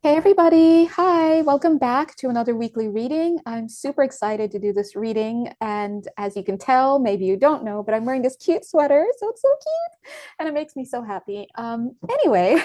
Hey everybody, hi, welcome back to another weekly reading. I'm super excited to do this reading, and as you can tell, maybe you don't know, but I'm wearing this cute sweater, so it's so cute, and it makes me so happy. Anyway,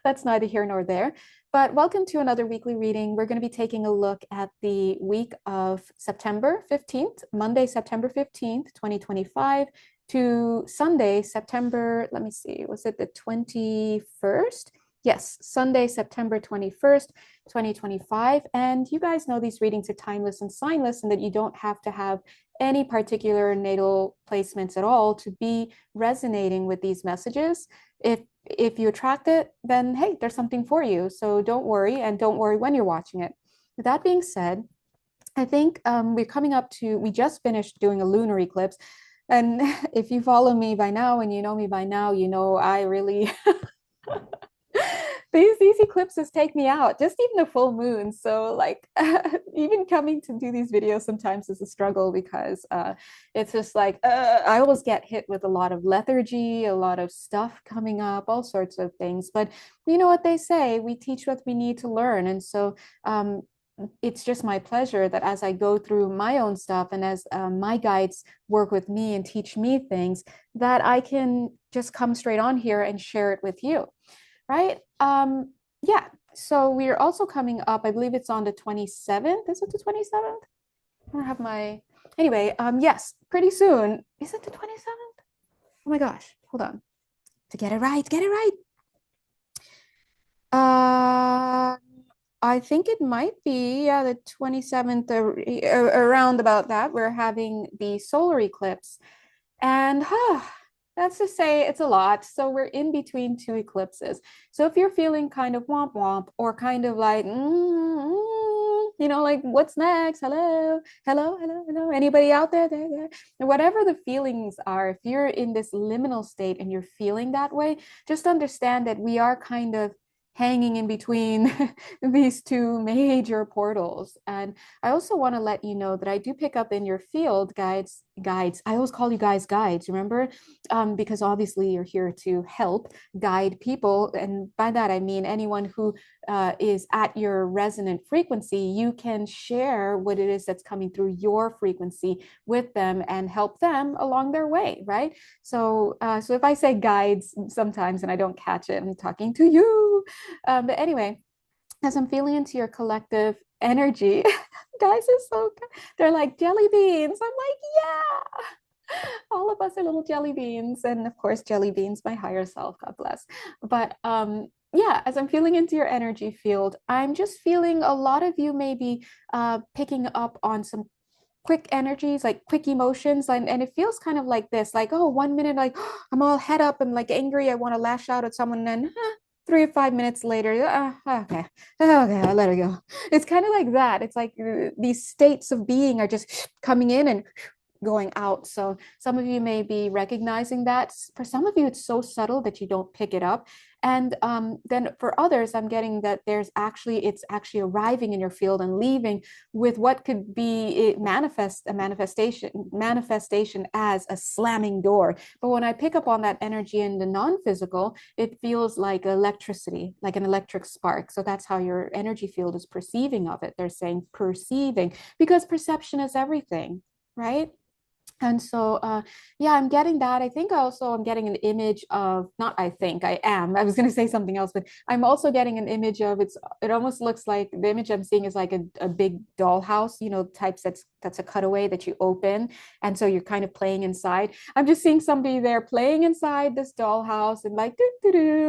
that's neither here nor there, but welcome to another weekly reading. We're going to be taking a look at the week of September 15th, Monday, September 15th, 2025, to Sunday, September, let me see, was it the 21st? Yes, Sunday, September 21st, 2025. And you guys know these readings are timeless and signless, and that you don't have to have any particular natal placements at all to be resonating with these messages. If you attract it, then hey, there's something for you. So don't worry, and don't worry when you're watching it. With that being said, I think we just finished doing a lunar eclipse. And if you follow me by now and you know me by now, you know I really these eclipses take me out, just even a full moon. So like even coming to do these videos sometimes is a struggle because it's just like I always get hit with a lot of lethargy, a lot of stuff coming up, all sorts of things. But you know what they say, we teach what we need to learn. And so it's just my pleasure that as I go through my own stuff and as my guides work with me and teach me things, that I can just come straight on here and share it with you, right? Yeah. So we're also coming up, I believe it's on the 27th. Is it the 27th? I don't have my anyway, yes, pretty soon. Is it the 27th? Oh my gosh, hold on. To get it right, get it right. Uh I think it might be, yeah, the 27th, around about that. We're having the solar eclipse. And that's to say it's a lot. So we're in between two eclipses. So if you're feeling kind of womp womp or kind of like, like what's next? Hello, hello, hello, hello. Anybody out there? There. Whatever the feelings are, if you're in this liminal state and you're feeling that way, just understand that we are kind of hanging in between these two major portals. And I also want to let you know that I do pick up in your field guides. I always call you guys guides, remember? Because obviously you're here to help guide people. And by that, I mean anyone who is at your resonant frequency, you can share what it is that's coming through your frequency with them and help them along their way, right? So if I say guides sometimes and I don't catch it, I'm talking to you. But anyway, as I'm feeling into your collective energy, guys are so good. They're like jelly beans. I'm like, yeah, all of us are little jelly beans. And of course, jelly beans, my higher self, God bless. But yeah, as I'm feeling into your energy field, I'm just feeling a lot of you maybe picking up on some quick energies, like quick emotions. And it feels kind of like this, like, oh, 1 minute, like I'm all head up and like angry. I want to lash out at someone. And 3 or 5 minutes later, okay, okay, I let it go. It's kind of like that. It's like these states of being are just coming in and going out. So some of you may be recognizing that. For some of you, it's so subtle that you don't pick it up. And then for others, I'm getting that it's actually arriving in your field and leaving with what could be a manifestation as a slamming door. But when I pick up on that energy in the non-physical, it feels like electricity, like an electric spark. So that's how your energy field is perceiving of it. They're saying perceiving because perception is everything, right? And so, yeah, I'm getting that. I think also I'm getting an image of, not I think, I am. I was going to say something else, but I'm also getting an image of it almost looks like the image I'm seeing is like a big dollhouse, types that's a cutaway that you open. And so you're kind of playing inside. I'm just seeing somebody there playing inside this dollhouse and like,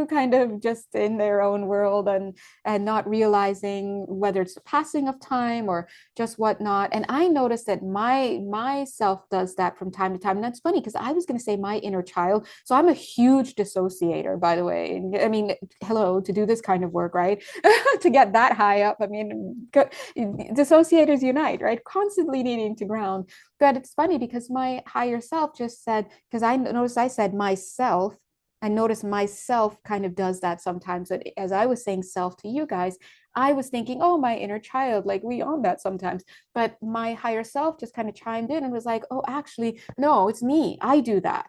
kind of just in their own world and not realizing whether it's the passing of time or just whatnot. And I noticed that myself does that from time to time. And that's funny because I was going to say my inner child. So I'm a huge dissociator, by the way. I mean, hello, to do this kind of work, right? To get that high up. I mean, dissociators unite, right? Constantly needing to ground. But it's funny because my higher self just said, because I noticed I said myself. I notice myself kind of does that sometimes. That as I was saying self to you guys, I was thinking, oh, my inner child, like we own that sometimes. But my higher self just kind of chimed in and was like, oh, actually, no, it's me. I do that.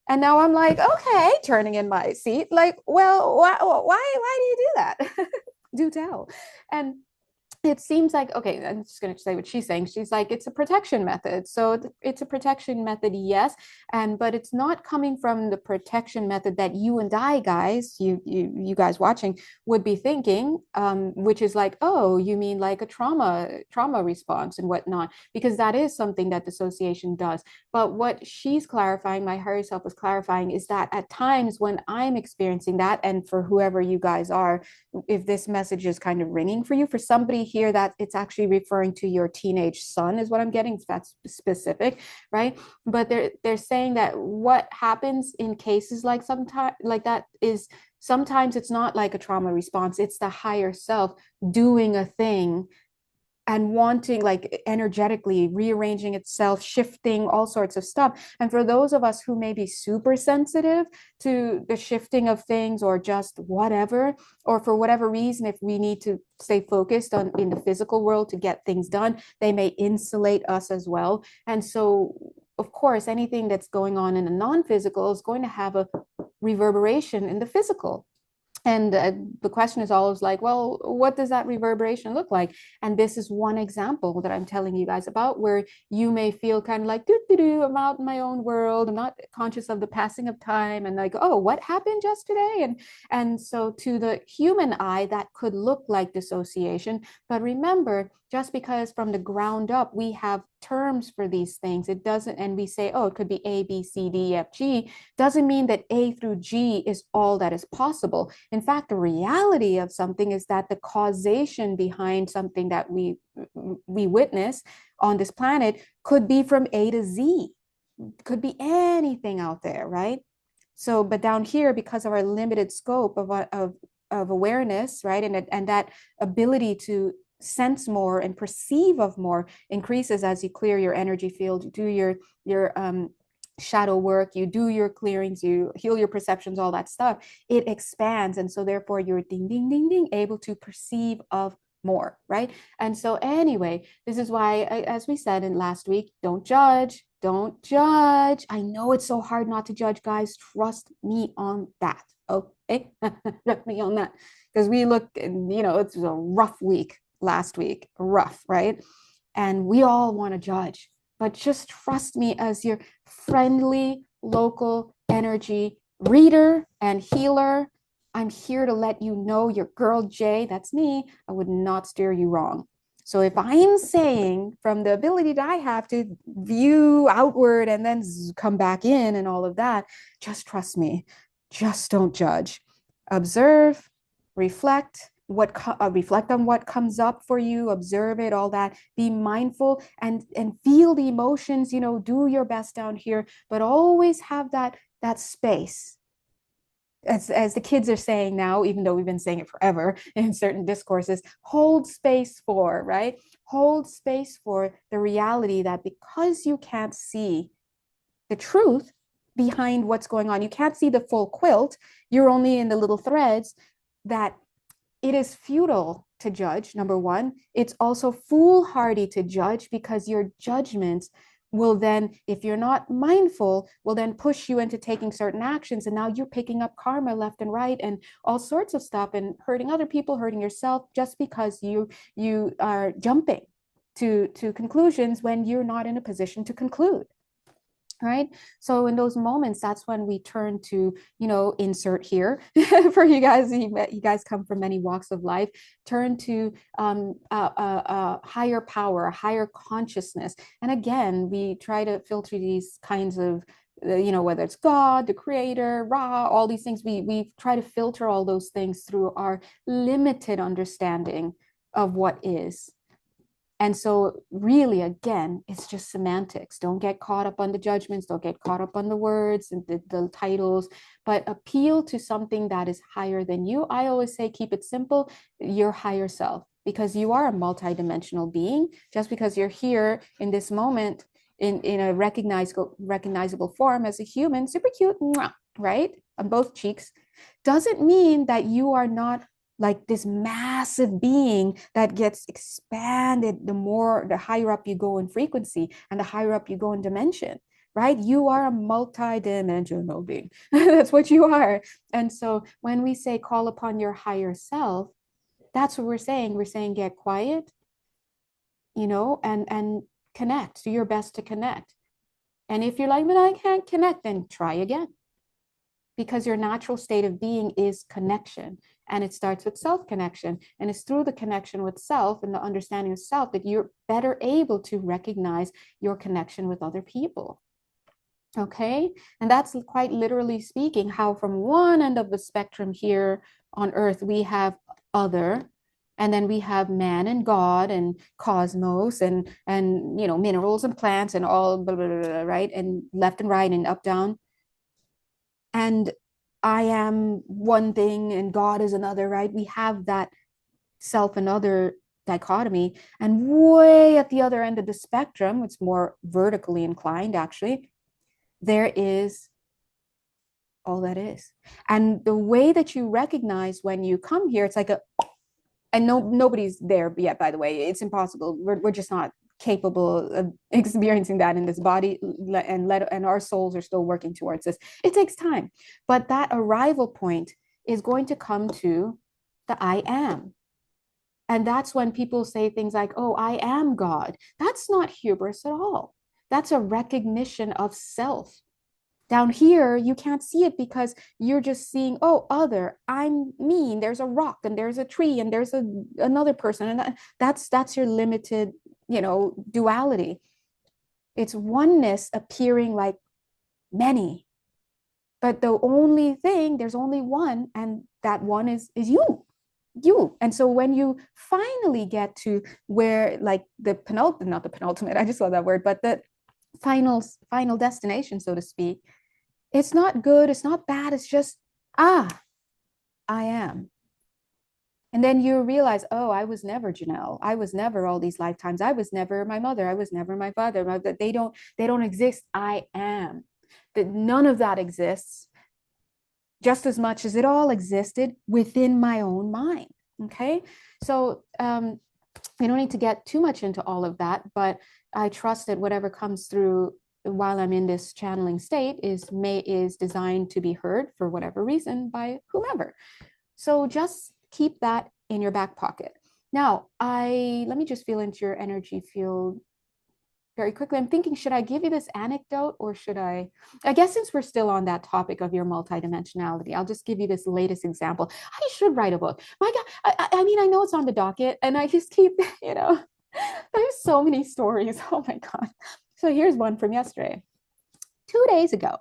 And now I'm like, okay, turning in my seat, like, well, why do you do that? do tell. And it seems like, okay, I'm just going to say what she's saying. She's like, it's a protection method. So it's a protection method, yes. But it's not coming from the protection method that you and I guys, you guys watching would be thinking, which is like, oh, you mean like a trauma response and whatnot, because that is something that dissociation does. But what she's clarifying, my higher self is clarifying, is that at times when I'm experiencing that, and for whoever you guys are, if this message is kind of ringing for you, for somebody here that it's actually referring to your teenage son is what I'm getting, if that's specific, right? But they're saying that what happens in cases like sometimes like that is sometimes it's not like a trauma response, it's the higher self doing a thing and wanting, like, energetically rearranging itself, shifting all sorts of stuff. And for those of us who may be super sensitive to the shifting of things, or just whatever, or for whatever reason, if we need to stay focused on in the physical world to get things done, they may insulate us as well. And so of course anything that's going on in a non-physical is going to have a reverberation in the physical. And the question is always like, well, what does that reverberation look like? And this is one example that I'm telling you guys about, where you may feel kind of like, I'm out in my own world. I'm not conscious of the passing of time. And like, oh, what happened yesterday? And so to the human eye, that could look like dissociation. But remember, just because from the ground up we have terms for these things, it doesn't, and we say, oh, it could be A, B, C, D, F, G, doesn't mean that A through G is all that is possible. In fact, the reality of something is that the causation behind something that we witness on this planet could be from A to Z, could be anything out there, right? So, but down here, because of our limited scope of awareness, right, and that ability to sense more and perceive of more increases as you clear your energy field, you do your shadow work, you do your clearings, you heal your perceptions, all that stuff, it expands. And so therefore you're ding, ding, ding, ding, able to perceive of more, right? And so anyway, this is why, as we said in last week, don't judge, don't judge. I know it's so hard not to judge, guys. Trust me on that. Okay. Trust me on that. Because we look, and it's a rough week last week, rough, right? And we all want to judge, but just trust me as your friendly local energy reader and healer. I'm here to let you know, your girl Jay, that's me, I would not steer you wrong. So if I'm saying, from the ability that I have to view outward and then come back in and all of that, just trust me. Just don't judge. Observe, reflect, reflect on what comes up for you, observe it, all that, be mindful and feel the emotions, do your best down here, but always have that space, as the kids are saying now, even though we've been saying it forever in certain discourses, hold space for, right? Hold space for the reality that because you can't see the truth behind what's going on, you can't see the full quilt, you're only in the little threads, that it is futile to judge, number one. It's also foolhardy to judge, because your judgments will then, if you're not mindful, will then push you into taking certain actions. And now you're picking up karma left and right and all sorts of stuff, and hurting other people, hurting yourself, just because you are jumping to conclusions when you're not in a position to conclude. Right? So in those moments, that's when we turn to, insert here for you guys. You guys come from many walks of life. Turn to a higher power, a higher consciousness. And again, we try to filter these kinds of, whether it's God, the creator, Ra, all these things, we try to filter all those things through our limited understanding of what is. And so really, again, it's just semantics. Don't get caught up on the judgments. Don't get caught up on the words and the titles, but appeal to something that is higher than you. I always say, keep it simple, your higher self, because you are a multidimensional being. Just because you're here in this moment in a recognizable form as a human, super cute, right? On both cheeks, doesn't mean that you are not like this massive being that gets expanded the higher up you go in frequency and the higher up you go in dimension, right? You are a multi-dimensional being. That's what you are. And so when we say call upon your higher self, That's what we're saying. We're saying get quiet, and connect. Do your best to connect. And if you're like, but I can't connect, then try again. Because your natural state of being is connection. And it starts with self connection. And it's through the connection with self and the understanding of self that you're better able to recognize your connection with other people. Okay. And that's quite literally speaking how from one end of the spectrum here on earth, we have other, and then we have man and God and cosmos and minerals and plants and all blah, blah, blah, blah, right? And left and right and up, down. And I am one thing and God is another, right? We have that self and other dichotomy. And way at the other end of the spectrum, it's more vertically inclined, actually, there is all that is. And the way that you recognize when you come here, it's like and nobody's there yet, by the way. It's impossible. We're just not capable of experiencing that in this body, and our souls are still working towards this. It takes time, but that arrival point is going to come to the I am. And that's when people say things like, oh, I am God. That's not hubris at all. That's a recognition of self. Down here, you can't see it because you're just seeing, oh, other, I'm mean, there's a rock and there's a tree and there's another person. And that's your limited, duality. It's oneness appearing like many. But the only thing, there's only one, and that one is you. You. And so when you finally get to where, like, the penultimate, not the penultimate, I just love that word, but the final destination, so to speak, it's not good, it's not bad, it's just, I am. And then you realize, oh, I was never Janelle. I was never all these lifetimes. I was never my mother. I was never my father. They don't exist. I am. That none of that exists, just as much as it all existed within my own mind. Okay. So we don't need to get too much into all of that, but I trust that whatever comes through while I'm in this channeling state is designed to be heard for whatever reason by whomever. So just keep that in your back pocket. Now, let me just feel into your energy field very quickly. I'm thinking, should I give you this anecdote or should I guess since we're still on that topic of your multidimensionality, I'll just give you this latest example. I should write a book. My God, I mean, I know it's on the docket and I just keep, there's so many stories. Oh my God. So here's one from yesterday. 2 days ago,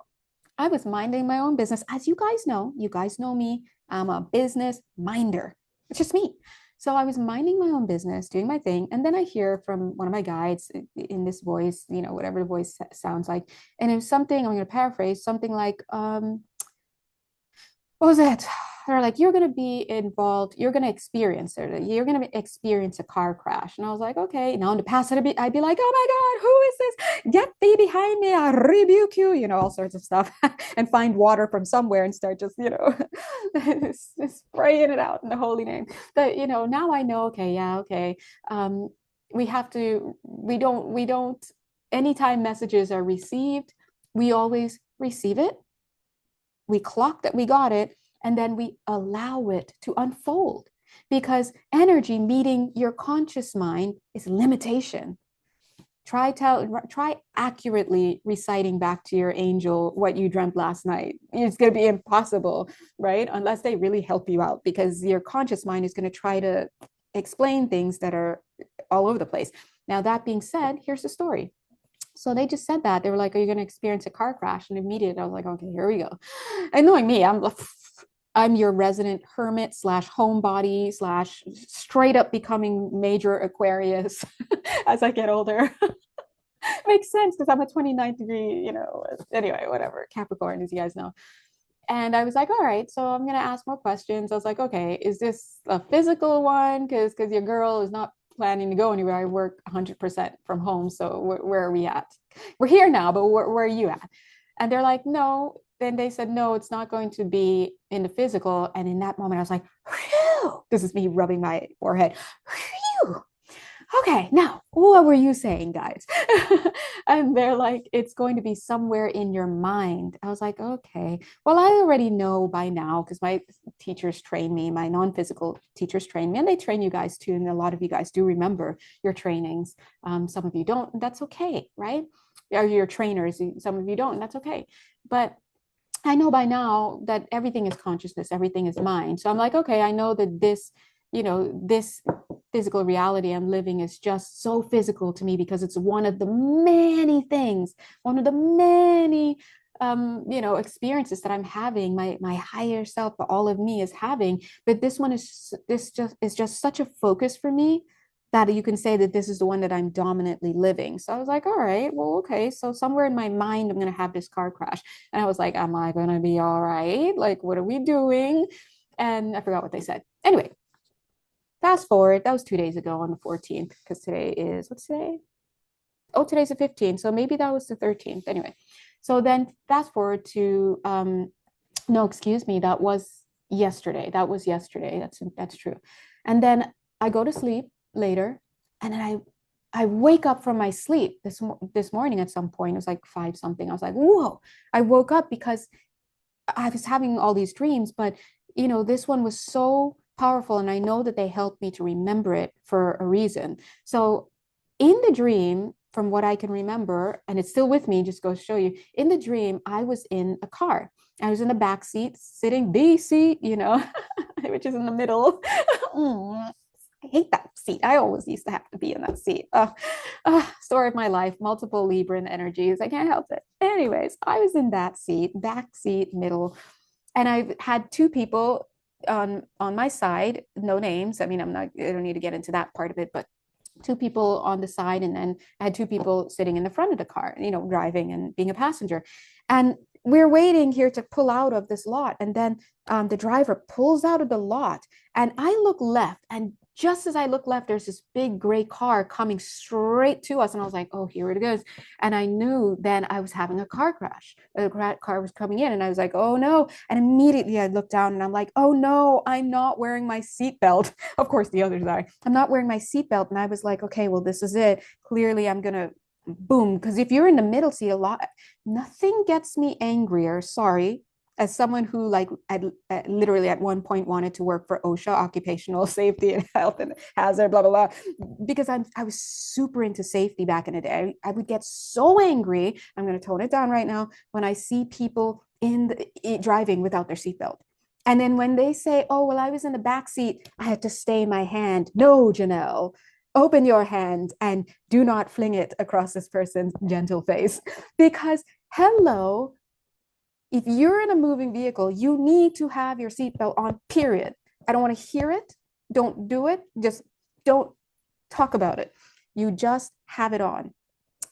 I was minding my own business. As you guys know me, I'm a business minder. It's just me. So I was minding my own business, doing my thing. And then I hear from one of my guides in this voice, whatever the voice sounds like. And it was something, I'm going to paraphrase, something like, what was it? They're like, you're going to be involved. You're going to experience it. You're going to experience a car crash. And I was like, okay. Now in the past, I'd be like, oh my God, who is this? Get thee behind me. I rebuke you, all sorts of stuff and find water from somewhere and start just, spraying it out in the holy name. But, now I know, okay, yeah, okay. We don't, anytime messages are received, we always receive it. We clock that we got it, and then we allow it to unfold, because energy meeting your conscious mind is limitation. Try accurately reciting back to your angel what you dreamt last night. It's going to be impossible, right? Unless they really help you out, because your conscious mind is going to try to explain things that are all over the place. Now, that being said, here's the story. So they just said that. They were like, are you going to experience a car crash? And immediately I was like, okay, here we go. And knowing me, I'm your resident hermit / homebody / straight up becoming major Aquarius as I get older. Makes sense because I'm a 29th degree, anyway, whatever, Capricorn, as you guys know. And I was like, all right, so I'm going to ask more questions. I was like, okay, is this a physical one? Because your girl is not planning to go anywhere. I work 100% from home. So where are we at? We're here now, but where are you at? And they're like, no. Then they said, no, it's not going to be in the physical. And in that moment, I was like, phew, this is me rubbing my forehead. Phew. okay, now what were you saying, guys? And they're like, it's going to be somewhere in your mind. I was like, okay, well, I already know by now because my teachers train me, my non-physical teachers train me, and they train you guys too. And a lot of you guys do remember your trainings. Some of you don't, and that's okay, right? Or your trainers, some of you don't, and that's okay. But I know by now that everything is consciousness, everything is mind. So I'm like, okay, I know that this physical reality I'm living is just so physical to me because it's one of the many things, one of the many experiences that I'm having, my higher self, all of me is having. But this just such a focus for me that you can say that this is the one that I'm dominantly living. So I was like, all right, well, okay. So somewhere in my mind, I'm going to have this car crash. And I was like, am I going to be all right? Like, what are we doing? And I forgot what they said. Anyway, fast forward, that was 2 days ago on the 14th, because today is, what's today? Oh, today's the 15th. So maybe that was the 13th. Anyway, so then fast forward to, no, excuse me, that was yesterday. That was yesterday. That's true. And then I go to sleep later, and then I wake up from my sleep this morning at some point. It was like five something. I was like, whoa! I woke up because I was having all these dreams, but this one was so powerful, and I know that they helped me to remember it for a reason. So, in the dream, from what I can remember, and it's still with me, just goes to show you, in the dream, I was in a car. I was in the back seat, sitting the seat, which is in the middle. I hate that seat. I always used to have to be in that seat. Story of my life, multiple Libran energies. I can't help it. Anyways, I was in that seat, back seat, middle, and I had two people on my side, no names. I mean, I don't need to get into that part of it, but two people on the side, and then I had two people sitting in the front of the car, driving and being a passenger. And we're waiting here to pull out of this lot. And then the driver pulls out of the lot, and I look left, and just as I look left, there's this big gray car coming straight to us. And I was like, oh, here it goes. And I knew then I was having a car crash. The car was coming in, and I was like, oh no. And immediately I looked down, and I'm like, oh no, I'm not wearing my seatbelt. Of course, the others are. I'm not wearing my seatbelt. And I was like, okay, well, this is it. Clearly, I'm going to boom. Because if you're in the middle seat a lot, nothing gets me angrier. Sorry, as someone who literally at one point wanted to work for OSHA, occupational safety and health and hazard, blah, blah, blah, because I was super into safety back in the day. I would get so angry. I'm going to tone it down right now when I see people driving without their seatbelt. And then when they say, oh, well, I was in the back seat, I had to stay my hand. No, Janelle, open your hand and do not fling it across this person's gentle face. Because, hello, if you're in a moving vehicle, you need to have your seatbelt on, period. I don't want to hear it. Don't do it. Just don't talk about it. You just have it on.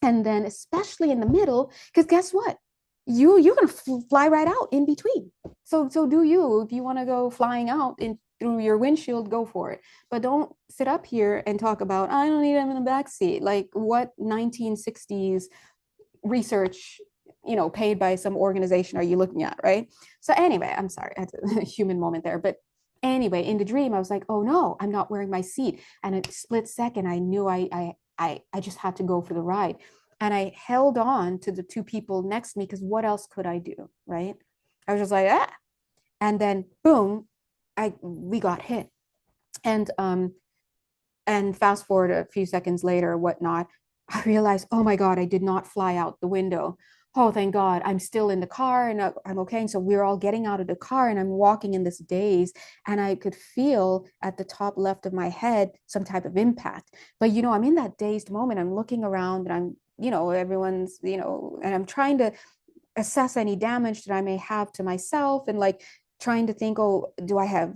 And then especially in the middle, because guess what? You're gonna fly right out in between. So do you. If you want to go flying out through your windshield, go for it. But don't sit up here and talk about, I don't need them in the back seat. Like, what 1960s research, paid by some organization are you looking at, right? So anyway, I'm sorry, I had a human moment there. But anyway, in the dream, I was like, oh no, I'm not wearing my seat. And a split second, I knew I just had to go for the ride. And I held on to the two people next to me, because what else could I do, right? I was just like, ah. And then boom, we got hit. And fast forward a few seconds later, whatnot, I realized, oh my God, I did not fly out the window. Oh, thank God, I'm still in the car and I'm okay. And so we're all getting out of the car, and I'm walking in this daze, and I could feel at the top left of my head some type of impact. But, I'm in that dazed moment. I'm looking around, and everyone's, and I'm trying to assess any damage that I may have to myself, and like trying to think, oh, do I have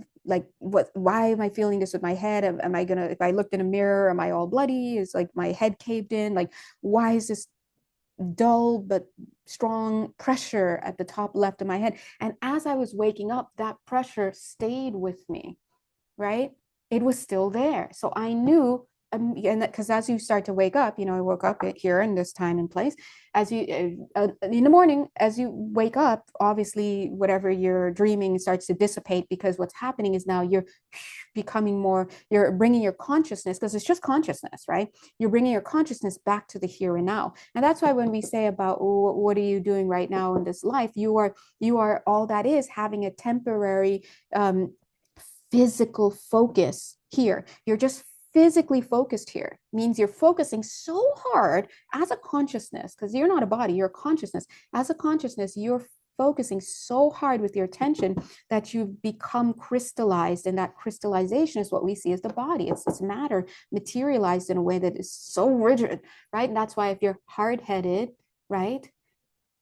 why am I feeling this with my head? Am I gonna, if I looked in a mirror, am I all bloody? Is like my head caved in? Like, why is this dull but strong pressure at the top left of my head? And as I was waking up, that pressure stayed with me, right? It was still there. So I knew and because as you start to wake up, I woke up here in this time and place. As you in the morning, as you wake up, obviously whatever you're dreaming starts to dissipate, because what's happening is now you're becoming more, you're bringing your consciousness, because it's just consciousness, right? You're bringing your consciousness back to the here and now. And that's why when we say about, oh, what are you doing right now in this life, you are all that is having a temporary physical focus here. You're just physically focused here. Means you're focusing so hard as a consciousness, because you're not a body, you're a consciousness. As a consciousness, you're focusing so hard with your attention that you've become crystallized, and that crystallization is what we see as the body. It's matter materialized in a way that is so rigid, right? And that's why if you're hard-headed, right,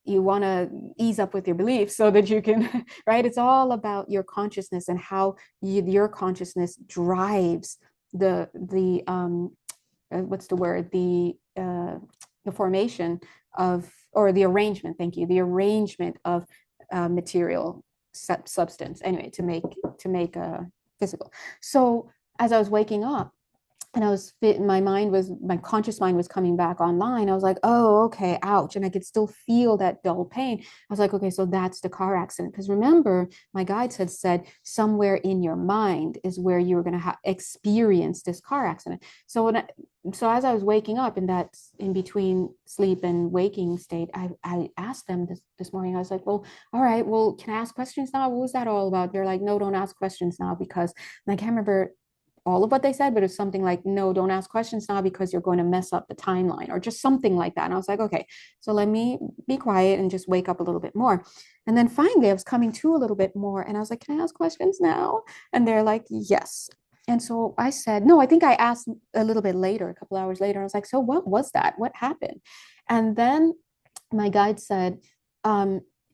you want to ease up with your beliefs so that you can, right? It's all about your consciousness and how your consciousness drives the what's the word, the formation of, or the arrangement, thank you, the arrangement of material substance, anyway, to make a physical. So as I was waking up, and I was fit, my conscious mind was coming back online. I was like, oh, okay, ouch. And I could still feel that dull pain. I was like, okay, so that's the car accident. Because remember, my guides had said somewhere in your mind is where you were going to experience this car accident. So so as I was waking up in that in between sleep and waking state, I asked them this morning. I was like, well, all right, well, can I ask questions now? What was that all about? They're like, no, don't ask questions now, because, and I can't remember all of what they said, but it's something like, no, don't ask questions now because you're going to mess up the timeline, or just something like that. And I was like, okay, so let me be quiet and just wake up a little bit more. And then finally I was coming to a little bit more, and I was like, can I ask questions now? And they're like, yes. And so I said, no, I think I asked a little bit later, a couple hours later. I was like, so what was that? What happened? And then my guide said,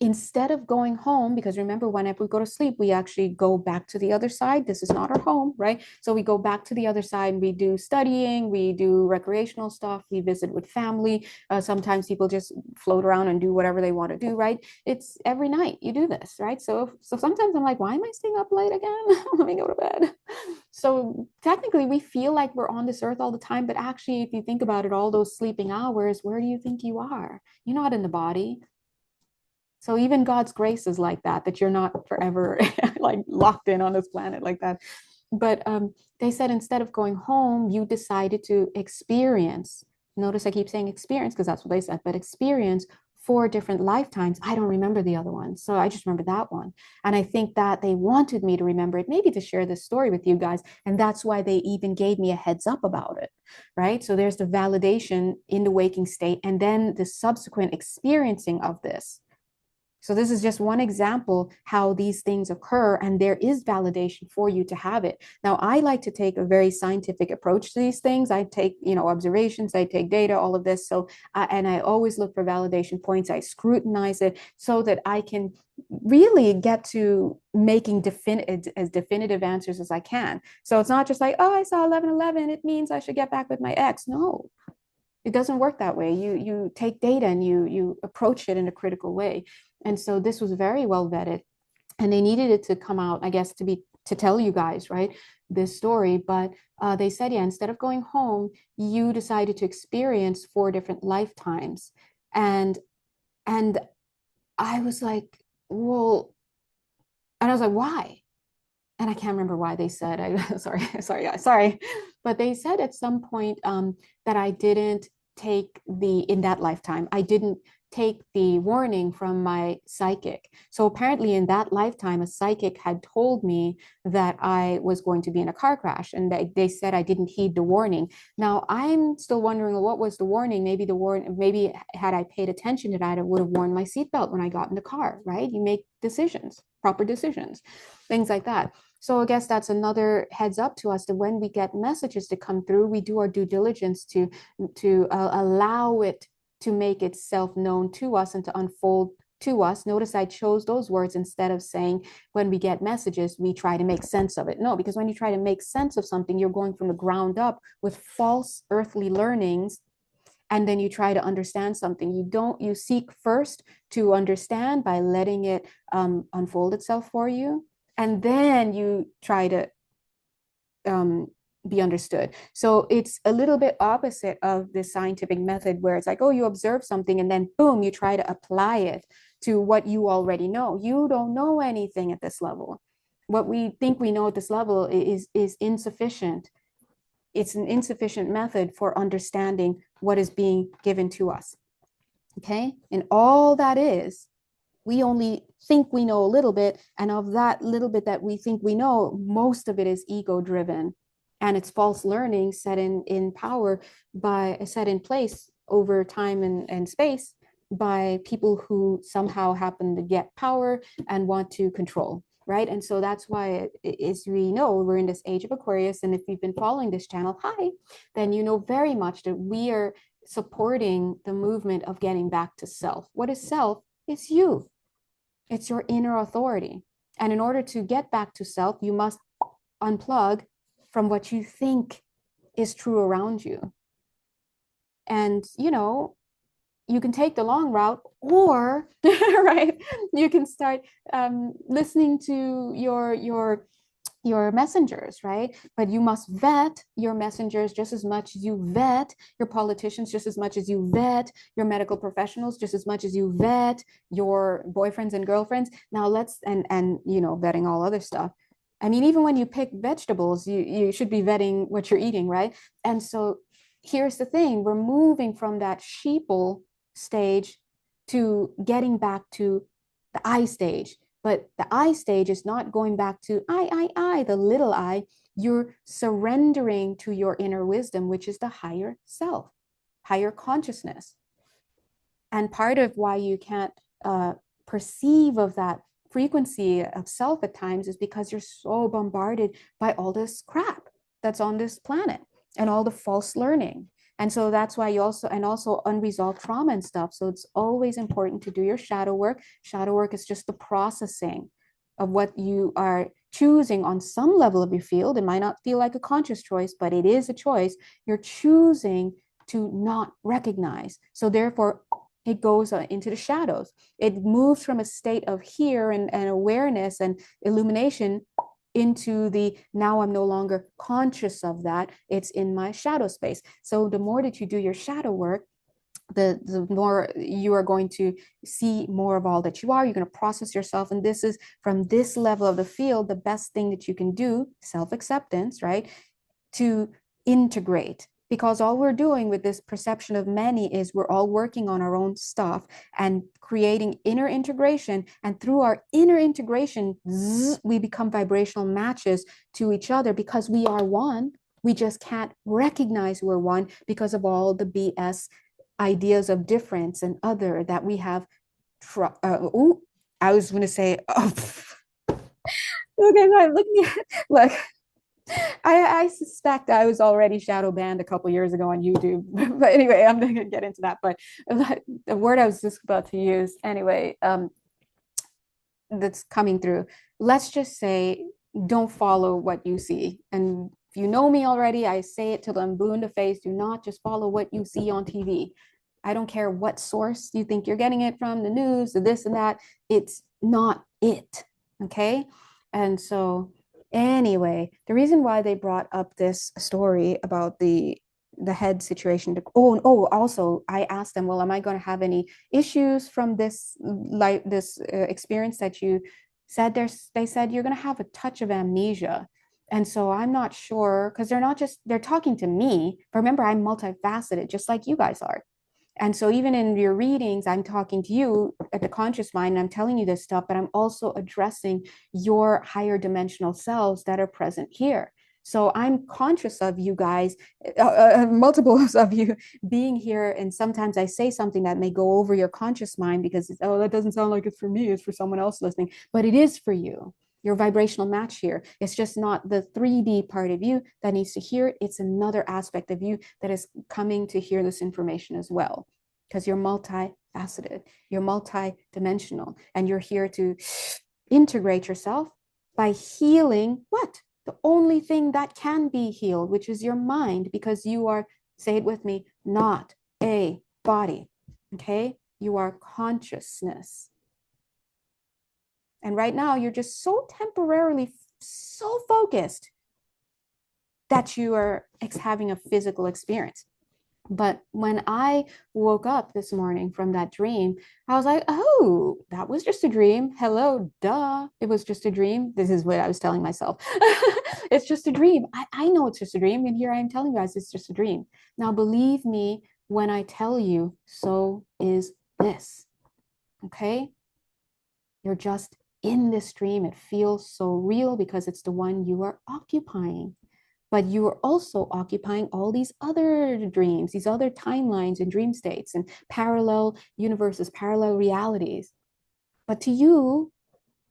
instead of going home, because remember, whenever we go to sleep, we actually go back to the other side. This is not our home, right? So we go back to the other side and we do studying, we do recreational stuff, we visit with family. Sometimes people just float around and do whatever they want to do, right? It's every night you do this, right? So sometimes I'm like, why am I staying up late again? Let me go to bed. So technically we feel like we're on this earth all the time, but actually, if you think about it, all those sleeping hours, where do you think you are? You're not in the body. So even God's grace is like that you're not forever like locked in on this planet like that. But they said instead of going home, you decided to experience. Notice I keep saying experience because that's what they said, but experience 4 different lifetimes. I don't remember the other one. So I just remember that one. And I think that they wanted me to remember it, maybe to share this story with you guys. And that's why they even gave me a heads up about it, right? So there's the validation in the waking state, and then the subsequent experiencing of this. So this is just one example how these things occur, and there is validation for you to have it. Now, I like to take a very scientific approach to these things. I take, observations, I take data, all of this. So, and I always look for validation points. I scrutinize it so that I can really get to making as definitive answers as I can. So it's not just like, oh, I saw 1111, it means I should get back with my ex. No, it doesn't work that way. You take data and you approach it in a critical way. And so this was very well vetted, and they needed it to come out, I guess, to tell you guys, right, this story. But they said, yeah, instead of going home, you decided to experience 4 different lifetimes. And I was like, well, and I was like, why? And I can't remember why they said, sorry. But they said at some point that I didn't take in that lifetime, I didn't take the warning from my psychic. So apparently in that lifetime, a psychic had told me that I was going to be in a car crash, and they said I didn't heed the warning. Now I'm still wondering, well, what was the warning? Maybe had I paid attention to that, I would have worn my seatbelt when I got in the car, right? You make decisions, proper decisions, things like that. So I guess that's another heads up to us, that when we get messages to come through, we do our due diligence to allow it to make itself known to us and to unfold to us. Notice I chose those words instead of saying when we get messages, we try to make sense of it. No, because when you try to make sense of something, you're going from the ground up with false earthly learnings, and then you try to understand something. You seek first to understand by letting it unfold itself for you, and then you try to be understood. So it's a little bit opposite of the scientific method where it's like, oh, you observe something and then boom, you try to apply it to what you already know. You don't know anything at this level. What we think we know at this level is insufficient. It's an insufficient method for understanding what is being given to us. Okay. And all that is, we only think we know a little bit. And of that little bit that we think we know, most of it is ego driven. And it's false learning set in power by set in place over time and space by people who somehow happen to get power and want to control. Right. And so that's why, as we know, we're in this age of Aquarius. And if you've been following this channel, hi, then you know very much that we are supporting the movement of getting back to self. What is self? It's you. It's your inner authority. And in order to get back to self, you must unplug from what you think is true around you. And, you know, you can take the long route, or right, you can start listening to your messengers, right? But you must vet your messengers just as much as you vet your politicians, just as much as you vet your medical professionals, just as much as you vet your boyfriends and girlfriends. Now let's and you know, vetting all other stuff. I mean, even when you pick vegetables, you should be vetting what you're eating, right? And so here's the thing, we're moving from that sheeple stage to getting back to the I stage. But the I stage is not going back to I, the little I. You're surrendering to your inner wisdom, which is the higher self, higher consciousness. And part of why you can't perceive of that frequency of self at times is because you're so bombarded by all this crap that's on this planet and all the false learning. And so that's why you also, and also unresolved trauma and stuff. So it's always important to do your shadow work. Shadow work is just the processing of what you are choosing on some level of your field. It might not feel like a conscious choice, but it is a choice. You're choosing to not recognize. So therefore, it goes into the shadows. It moves from a state of here and awareness and illumination into the now I'm no longer conscious of that. It's in my shadow space. So the more that you do your shadow work, the more you are going to see more of all that you are. You're going to process yourself. And this is from this level of the field, the best thing that you can do, self-acceptance, right? To integrate, because all we're doing with this perception of many is we're all working on our own stuff and creating inner integration. And through our inner integration, we become vibrational matches to each other because we are one. We just can't recognize we're one because of all the BS ideas of difference and other that we have. I was going to say, oh, okay, so I'm looking at, look, I suspect I was already shadow banned a couple years ago on YouTube. But anyway, I'm not going to get into that. But the word I was just about to use, anyway, that's coming through. Let's just say, don't follow what you see. And if you know me already, I say it till I'm blue in the face. Do not just follow what you see on TV. I don't care what source you think you're getting it from, the news, the this and that. It's not it. Okay. And so, anyway, the reason why they brought up this story about the head situation. Also, I asked them, well, am I going to have any issues from this experience that you said there's? They said you're going to have a touch of amnesia. And so I'm not sure, because they're talking to me. But remember, I'm multifaceted, just like you guys are. And so even in your readings, I'm talking to you at the conscious mind, and I'm telling you this stuff, but I'm also addressing your higher dimensional selves that are present here. So I'm conscious of you guys, multiples of you being here. And sometimes I say something that may go over your conscious mind because, oh, that doesn't sound like it's for me, it's for someone else listening, but it is for you. Your vibrational match here. It's just not the 3D part of you that needs to hear it. It's another aspect of you that is coming to hear this information as well. Because you're multifaceted, you're multidimensional, and you're here to integrate yourself by healing what? The only thing that can be healed, which is your mind, because you are, say it with me, not a body. Okay? You are consciousness. And right now, you're just so temporarily so focused that you are having a physical experience. But when I woke up this morning from that dream, I was like, oh, that was just a dream. Hello, duh. It was just a dream. This is what I was telling myself. It's just a dream. I know it's just a dream. And here I am telling you guys it's just a dream. Now, believe me when I tell you, so is this. Okay? You're just in this dream. It feels so real because it's the one you are occupying. But you are also occupying all these other dreams, these other timelines and dream states and parallel universes, parallel realities. But to you,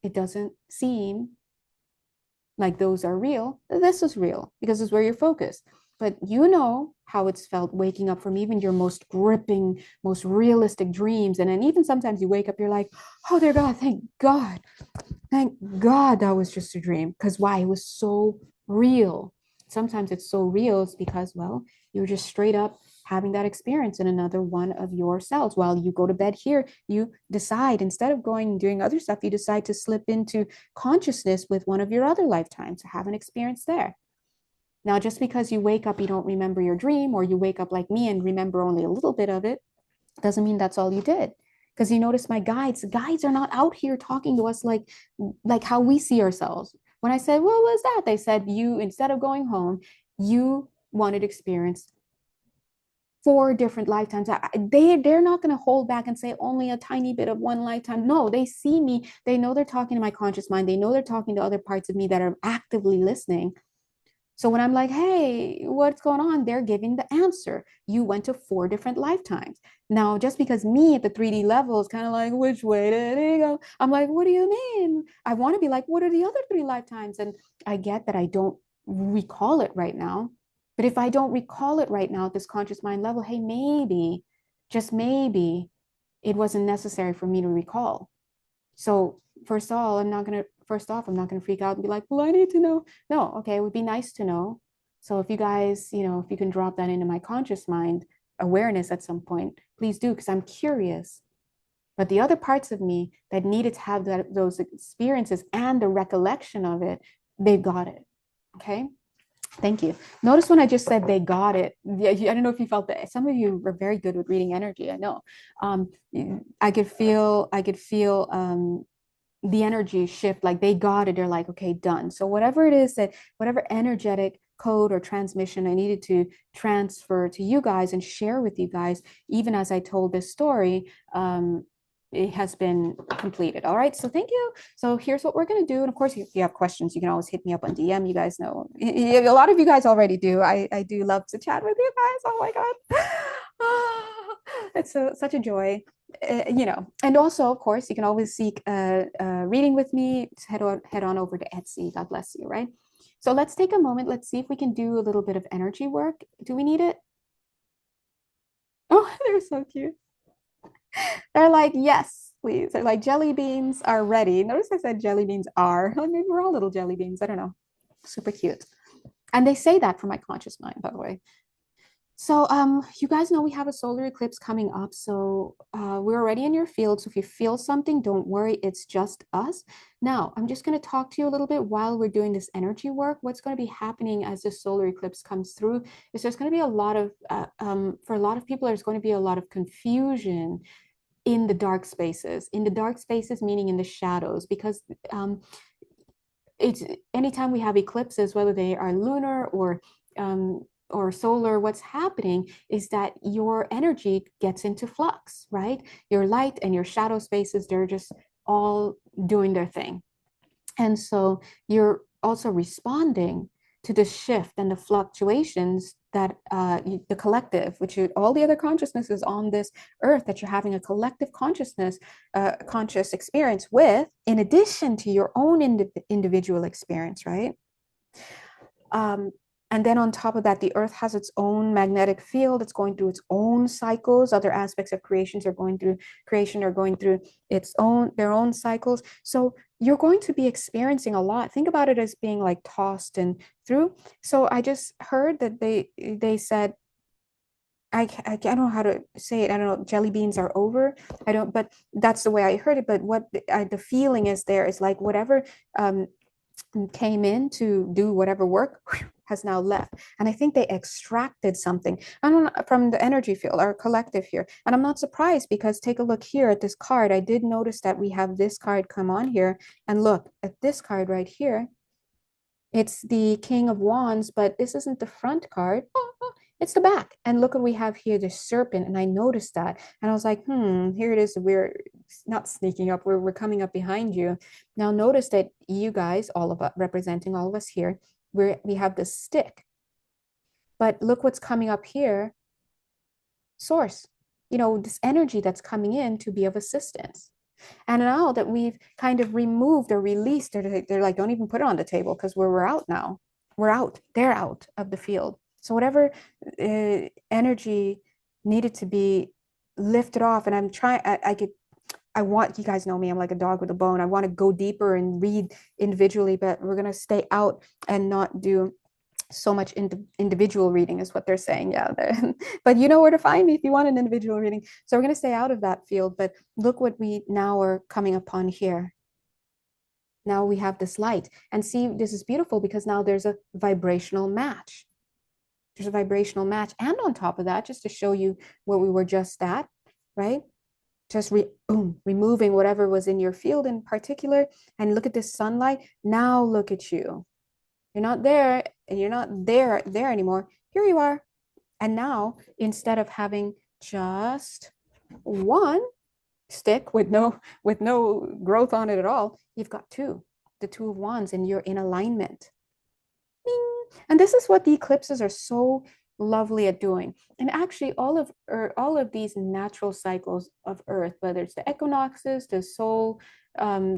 it doesn't seem like those are real. This is real because it's where you're focused. But you know how it's felt waking up from even your most gripping, most realistic dreams. And then even sometimes you wake up, you're like, oh, dear God, thank God. Thank God that was just a dream. Because why? It was so real. Sometimes it's so real, it's because, well, you're just straight up having that experience in another one of your cells. While you go to bed here, you decide, instead of going and doing other stuff, you decide to slip into consciousness with one of your other lifetimes to have an experience there. Now, just because you wake up, you don't remember your dream, or you wake up like me and remember only a little bit of it, doesn't mean that's all you did. Because you notice my guides are not out here talking to us like how we see ourselves. When I said, what was that? They said, you, instead of going home, you wanted to experience 4 different lifetimes. They're not going to hold back and say only a tiny bit of one lifetime. No, they see me. They know they're talking to my conscious mind. They know they're talking to other parts of me that are actively listening. So when I'm like, hey, what's going on? They're giving the answer. You went to 4 different lifetimes. Now, just because me at the 3D level is kind of like, which way did it go? I'm like, what do you mean? I want to be like, what are the other 3 lifetimes? And I get that I don't recall it right now. But if I don't recall it right now at this conscious mind level, hey, maybe, just maybe, it wasn't necessary for me to recall. So first off, I'm not gonna freak out and be like, well, I need to know. No, okay, it would be nice to know. So if you guys, if you can drop that into my conscious mind awareness at some point, please do, because I'm curious. But the other parts of me that needed to have those experiences and the recollection of it, they've got it. Okay. Thank you. Notice when I just said they got it. Yeah, I don't know if you felt that. Some of you are very good with reading energy. I know. Um, I could feel the energy shift, like they got it. They're like, okay, done. So whatever it is, that whatever energetic code or transmission I needed to transfer to you guys and share with you guys, even as I told this story, it has been completed. All right. So thank you. So here's what we're going to do. And of course, if you have questions, you can always hit me up on DM. You guys know, a lot of you guys already do. I do love to chat with you guys. Oh my God. It's such a joy. And also, of course, you can always seek a reading with me. Head on over to Etsy. God bless you, right? So let's take a moment. Let's see if we can do a little bit of energy work. Do we need it? Oh, they're so cute. They're like, yes, please. They're like, jelly beans are ready. Notice I said jelly beans are. I mean, we're all little jelly beans. I don't know. Super cute. And they say that for my conscious mind, by the way. So you guys know we have a solar eclipse coming up. So we're already in your field. So if you feel something, don't worry. It's just us. Now, I'm just going to talk to you a little bit while we're doing this energy work. What's going to be happening as the solar eclipse comes through is there's going to be a lot of, for a lot of people, there's going to be a lot of confusion in the dark spaces, meaning in the shadows, because it's anytime we have eclipses, whether they are lunar or solar, what's happening is that your energy gets into flux, right? Your light and your shadow spaces, they're just all doing their thing. And so you're also responding to the shift and the fluctuations that the collective, which all the other consciousnesses on this earth, that you're having a collective consciousness, conscious experience with, in addition to your own individual experience, right? And then on top of that, the earth has its own magnetic field. It's going through its own cycles. Other aspects of creation are going through their own cycles. So you're going to be experiencing a lot. Think about it as being like tossed and through. So I just heard that they said, I don't know how to say it. I don't know. Jelly beans are over. I don't, but that's the way I heard it. But what the feeling is there is like whatever came in to do whatever work has now left. And I think they extracted something, I don't know, from the energy field, our collective here. And I'm not surprised, because take a look here at this card. I did notice that we have this card come on here, and look at this card right here. It's the King of Wands, but this isn't the front card. It's the back. And look what we have here, the serpent. And I noticed that. And I was like, here it is. We're not sneaking up. We're coming up behind you. Now notice that you guys, all of us, representing all of us here, we have this stick. But look what's coming up here. Source. This energy that's coming in to be of assistance. And now that we've kind of removed or released, they're like, don't even put it on the table, because we're out now. We're out. They're out of the field. So whatever energy needed to be lifted off, and I'm trying, I want, you guys know me, I'm like a dog with a bone. I want to go deeper and read individually, but we're going to stay out and not do so much individual reading is what they're saying. Yeah. But you know where to find me if you want an individual reading. So we're going to stay out of that field, but look what we now are coming upon here. Now we have this light, and see, this is beautiful, because now there's a vibrational match. There's a vibrational match. And on top of that, just to show you what we were just at, right? Just removing whatever was in your field in particular. And look at this sunlight. Now look at you. You're not there, and you're not there anymore. Here you are. And now, instead of having just one stick with no growth on it at all, you've got two, the Two of Wands, and you're in alignment. Bing. And this is what the eclipses are so lovely at doing. And actually, all of these natural cycles of Earth, whether it's the equinoxes, the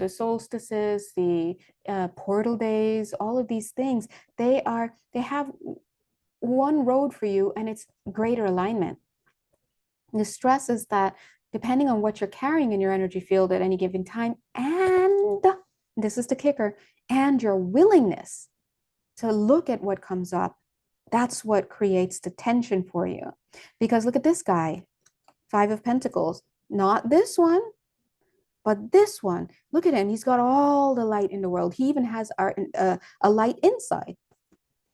solstices, the portal days, all of these things, they have one road for you, and it's greater alignment. And the stress is that depending on what you're carrying in your energy field at any given time, and this is the kicker, and your willingness to look at what comes up, that's what creates the tension for you. Because look at this guy, Five of Pentacles, not this one, but this one. Look at him. He's got all the light in the world. He even has a light inside.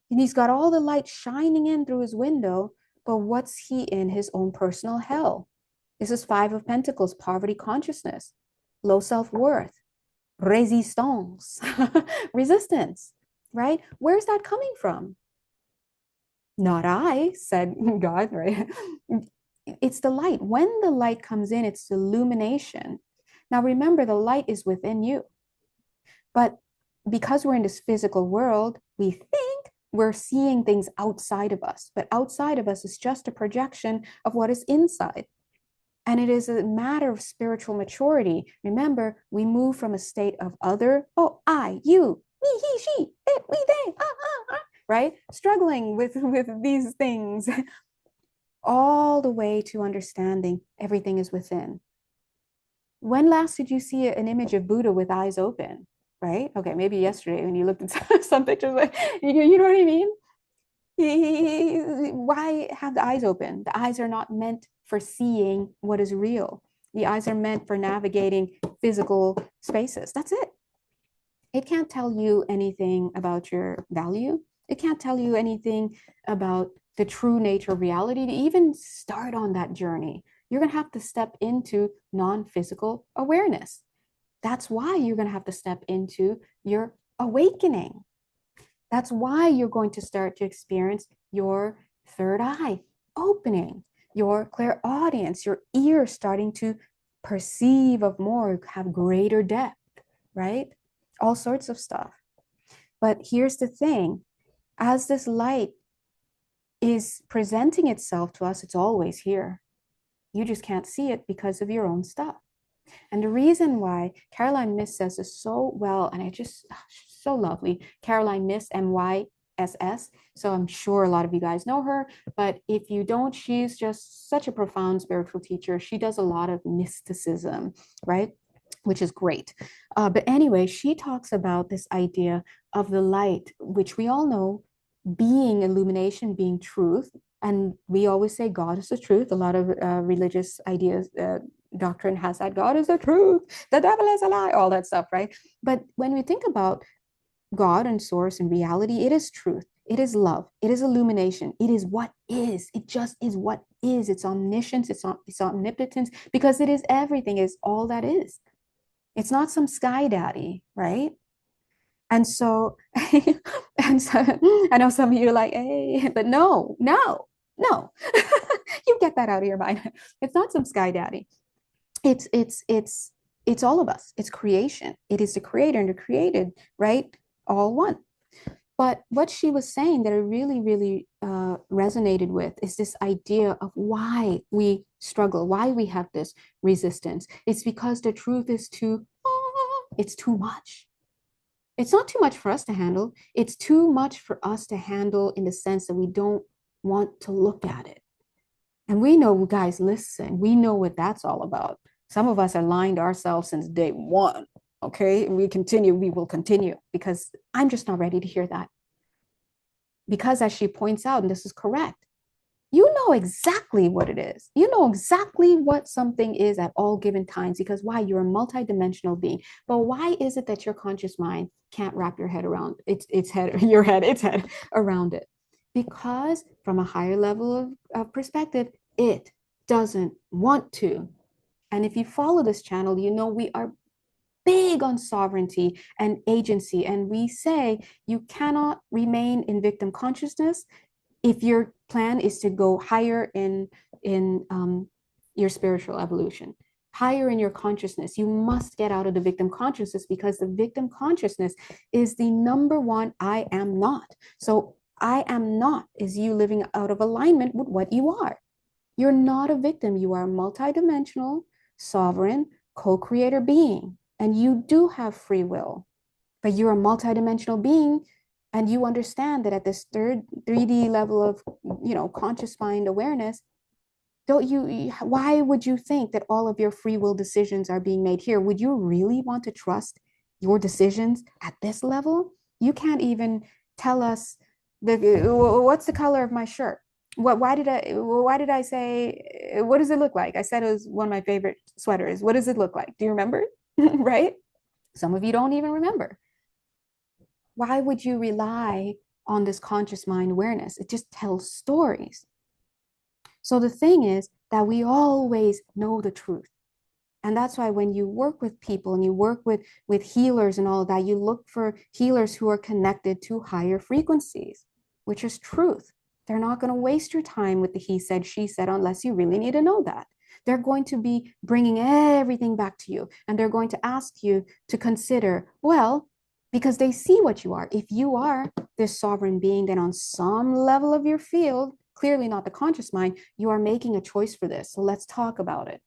And he's got all the light shining in through his window, but what's he in? His own personal hell. This is Five of Pentacles, poverty consciousness, low self-worth, resistance, resistance, right? Where's that coming from? Not I, said God, right? It's the light. When the light comes in, it's illumination. Now remember, the light is within you. But because we're in this physical world, we think we're seeing things outside of us. But outside of us is just a projection of what is inside. And it is a matter of spiritual maturity. Remember, we move from a state of other, I, you, me, he, she, it, we, they, right? Struggling with these things, all the way to understanding everything is within. When last did you see an image of Buddha with eyes open, right? Okay, maybe yesterday when you looked at some pictures, like, you know what I mean? Why have the eyes open? The eyes are not meant for seeing what is real. The eyes are meant for navigating physical spaces. That's it. It can't tell you anything about your value. It can't tell you anything about the true nature of reality. To even start on that journey, you're going to have to step into non-physical awareness. That's why you're going to have to step into your awakening. That's why you're going to start to experience your third eye opening, your clairaudience, your ears starting to perceive of more, have greater depth, right? All sorts of stuff. But here's the thing, as this light is presenting itself to us, it's always here. You just can't see it because of your own stuff. And the reason why Caroline Myss says this so well, and so lovely, Caroline Myss, MYSS. So I'm sure a lot of you guys know her, but if you don't, she's just such a profound spiritual teacher. She does a lot of mysticism, right? Which is great. But anyway, she talks about this idea of the light, which we all know being illumination, being truth. And we always say God is the truth. A lot of religious ideas, doctrine has that God is the truth, the devil is a lie, all that stuff, right? But when we think about God and source and reality, it is truth. It is love. It is illumination. It is what is. It just is what is. It's omniscience. It's omnipotence because it is everything. It's all that is. It's not some sky daddy, right? And so, and so, I know some of you are like, hey, but no, no, no, you get that out of your mind. It's not some sky daddy. It's it's it's it's all of us. It's creation. It is the creator and the created, right? All one. But what she was saying that I really, really resonated with is this idea of why we struggle, why we have this resistance. It's because the truth is it's too much. It's not too much for us to handle. It's too much for us to handle in the sense that we don't want to look at it. And we know, guys, listen, we know what that's all about. Some of us are lying to ourselves since day one. Okay. And we will continue because I'm just not ready to hear that. Because as she points out, and this is correct, you know exactly what it is. You know exactly what something is at all given times because why? You're a multidimensional being. But why is it that your conscious mind can't wrap your head around its head, its head around it? Because from a higher level of perspective, it doesn't want to. And if you follow this channel, you know we are big on sovereignty and agency. And we say you cannot remain in victim consciousness if your plan is to go higher in your spiritual evolution, higher in your consciousness. You must get out of the victim consciousness because the victim consciousness is the number one I am not. So I am not is you living out of alignment with what you are. You're not a victim. You are a multidimensional, sovereign, co-creator being. And you do have free will, but you're a multidimensional being and you understand that at this third 3D level of conscious mind awareness, don't you why would you think that all of your free will decisions are being made here? Would you really want to trust your decisions at this level? You can't even tell us what's the color of my shirt. Why did I say what does it look like? I said it was one of my favorite sweaters. What does it look like? Do you remember? Right? Some of you don't even remember. Why would you rely on this conscious mind awareness? It just tells stories. So the thing is that we always know the truth. And that's why when you work with people and you work with healers and all of that, you look for healers who are connected to higher frequencies, which is truth. They're not going to waste your time with the he said, she said, unless you really need to know that. They're going to be bringing everything back to you. And they're going to ask you to consider, well, because they see what you are. If you are this sovereign being, then on some level of your field, clearly not the conscious mind, you are making a choice for this. So let's talk about it.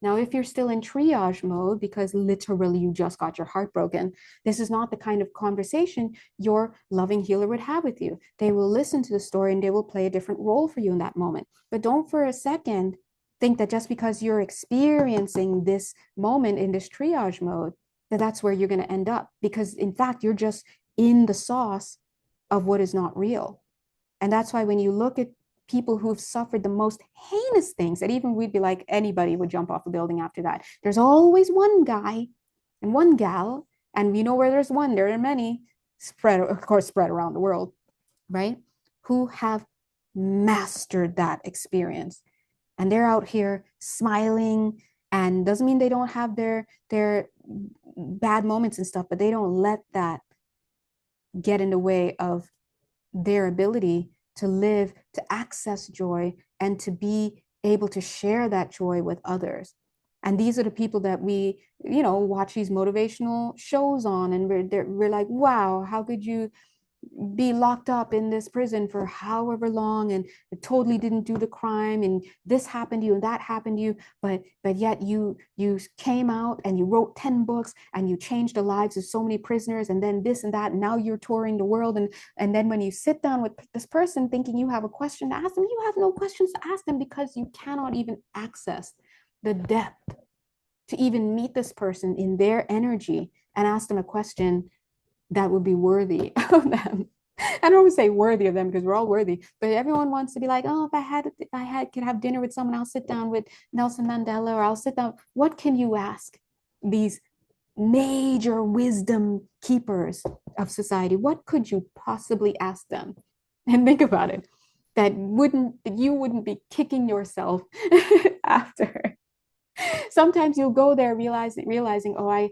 Now, if you're still in triage mode because literally you just got your heart broken, this is not the kind of conversation your loving healer would have with you. They will listen to the story and they will play a different role for you in that moment. But don't for a second think that just because you're experiencing this moment in this triage mode, that that's where you're going to end up. Because in fact, you're just in the sauce of what is not real. And that's why when you look at people who've suffered the most heinous things that even we'd be like anybody would jump off a building after that, there's always one guy and one gal, and you know where there's one, there are many spread around the world, right, who have mastered that experience, and they're out here smiling, and doesn't mean they don't have their bad moments and stuff, but they don't let that get in the way of their ability to live, to access joy, and to be able to share that joy with others. And these are the people that we, watch these motivational shows on, and we're like, wow, how could you be locked up in this prison for however long and totally didn't do the crime and this happened to you and that happened to you, but yet you came out and you wrote 10 books and you changed the lives of so many prisoners, and then this and that, and now you're touring the world, and then when you sit down with this person thinking you have a question to ask them, you have no questions to ask them because you cannot even access the depth to even meet this person in their energy and ask them a question that would be worthy of them. I don't always say worthy of them because we're all worthy, but everyone wants to be like, oh, if I could have dinner with someone, I'll sit down with Nelson Mandela, or I'll sit down. What can you ask these major wisdom keepers of society? What could you possibly ask them And think about it. That you wouldn't be kicking yourself after. Sometimes you'll go there realizing, oh, I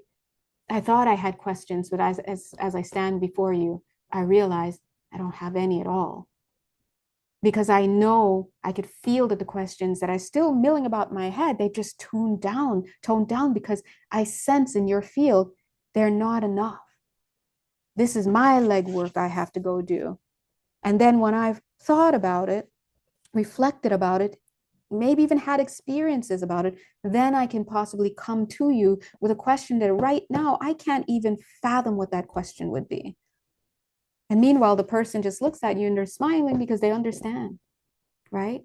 thought I had questions, but as I stand before you, I realize I don't have any at all. Because I know I could feel that the questions that are still milling about in my head, they've just toned down because I sense in your field they're not enough. This is my legwork I have to go do. And then when I've thought about it, reflected about it, maybe even had experiences about it, then I can possibly come to you with a question that right now I can't even fathom what that question would be. And meanwhile, the person just looks at you and they're smiling because they understand, right?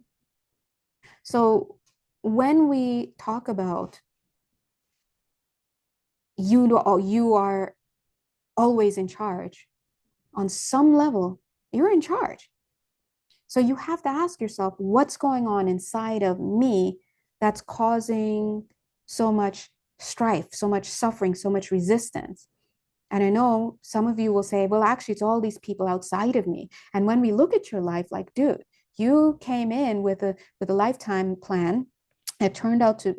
So when we talk about you are always in charge, on some level, you're in charge. So you have to ask yourself, what's going on inside of me that's causing so much strife, so much suffering, so much resistance? And I know some of you will say, well, actually, it's all these people outside of me. And when we look at your life, like, dude, you came in with a lifetime plan. It turned out to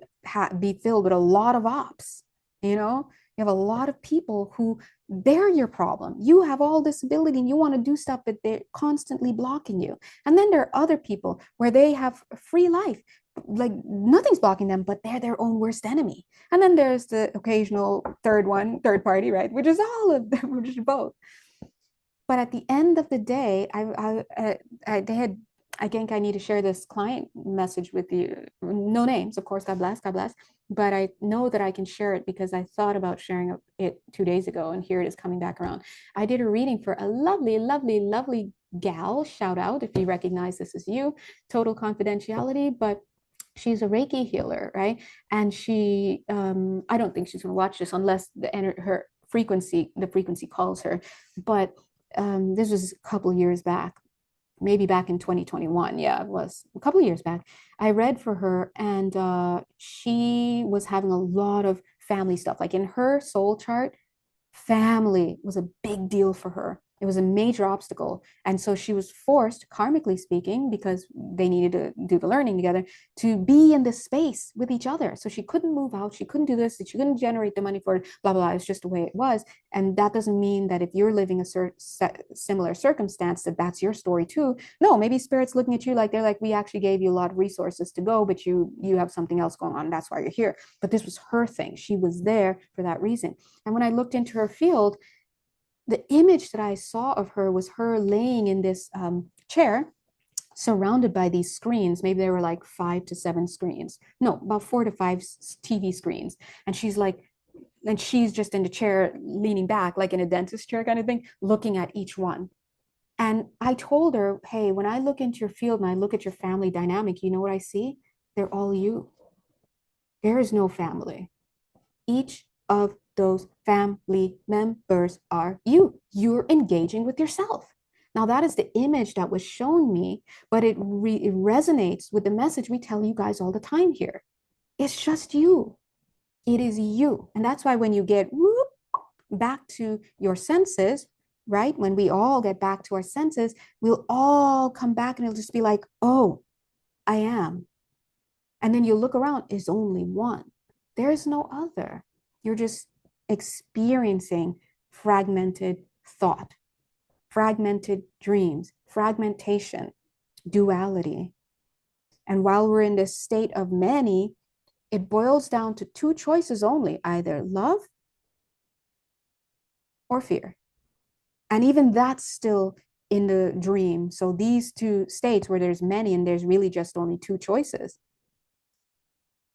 be filled with a lot of ops. You know, you have a lot of people who they're your problem. You have all this ability and you want to do stuff, but they're constantly blocking you. And then there are other people where they have a free life, like nothing's blocking them, but they're their own worst enemy. And then there's the occasional third party, right? Which is all of them, which is both. But at the end of the day, they had, I think I need to share this client message with you. No names, of course, God bless, God bless. But I know that I can share it because I thought about sharing it 2 days ago, and here it is coming back around. I did a reading for a lovely, lovely, lovely gal. Shout out if you recognize this as you. Total confidentiality, but she's a Reiki healer, right? And she, I don't think she's going to watch this unless her the frequency calls her. But this was a couple years back, maybe back in 2021. Yeah, it was a couple of years back. I read for her, and she was having a lot of family stuff. Like in her soul chart, family was a big deal for her. It was a major obstacle. And so she was forced, karmically speaking, because they needed to do the learning together, to be in this space with each other. So she couldn't move out. She couldn't do this. She couldn't generate the money for it, blah, blah, blah. It's just the way it was. And that doesn't mean that if you're living a similar circumstance, that that's your story too. No, maybe spirit's looking at you like they're like, we actually gave you a lot of resources to go, but you have something else going on. That's why you're here. But this was her thing. She was there for that reason. And when I looked into her field, the image that I saw of her was her laying in this chair surrounded by these screens. Maybe there were like 5 to 7 screens. No, about 4 to 5 TV screens. And she's just in the chair leaning back, like in a dentist chair kind of thing, looking at each one. And I told her, hey, when I look into your field and I look at your family dynamic, you know what I see? They're all you. There is no family. Each of those family members are you. You're engaging with yourself. Now, that is the image that was shown me, but it resonates with the message we tell you guys all the time here. It's just you. It is you. And that's why when you get back to your senses, right? When we all get back to our senses, we'll all come back and it'll just be like, oh, I am. And then you look around, it's only one. There's no other. You're just experiencing fragmented thought, fragmented dreams, fragmentation, duality. And while we're in this state of many, it boils down to 2 choices only, either love or fear. And even that's still in the dream. So these 2 states where there's many and there's really just only 2 choices.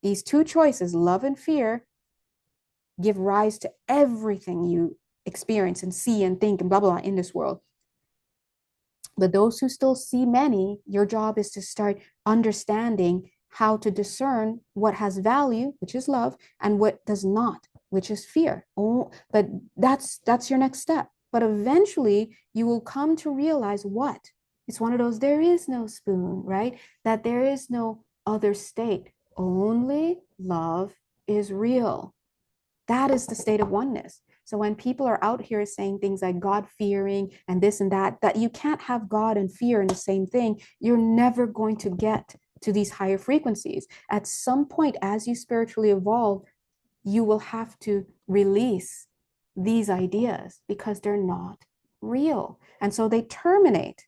These 2 choices, love and fear, give rise to everything you experience and see and think and blah, blah, blah in this world. But those who still see many, your job is to start understanding how to discern what has value, which is love, and what does not, which is fear. Oh, but that's your next step. But eventually you will come to realize what? It's one of those, there is no spoon, right? That there is no other state. Only love is real. That is the state of oneness. So when people are out here saying things like God fearing and this and that you can't have God and fear in the same thing, you're never going to get to these higher frequencies. At some point, as you spiritually evolve, you will have to release these ideas because they're not real. And so they terminate.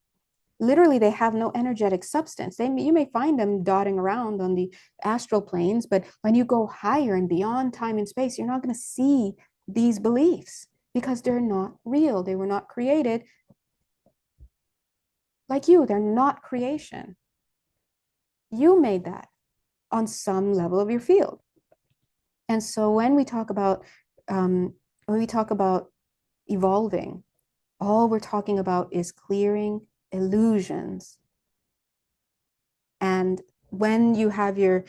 Literally, they have no energetic substance. You may find them dotting around on the astral planes, but when you go higher and beyond time and space, you're not going to see these beliefs because they're not real. They were not created like you. They're not creation. You made that on some level of your field. And so um, when we talk about evolving, all we're talking about is clearing illusions. And when you have your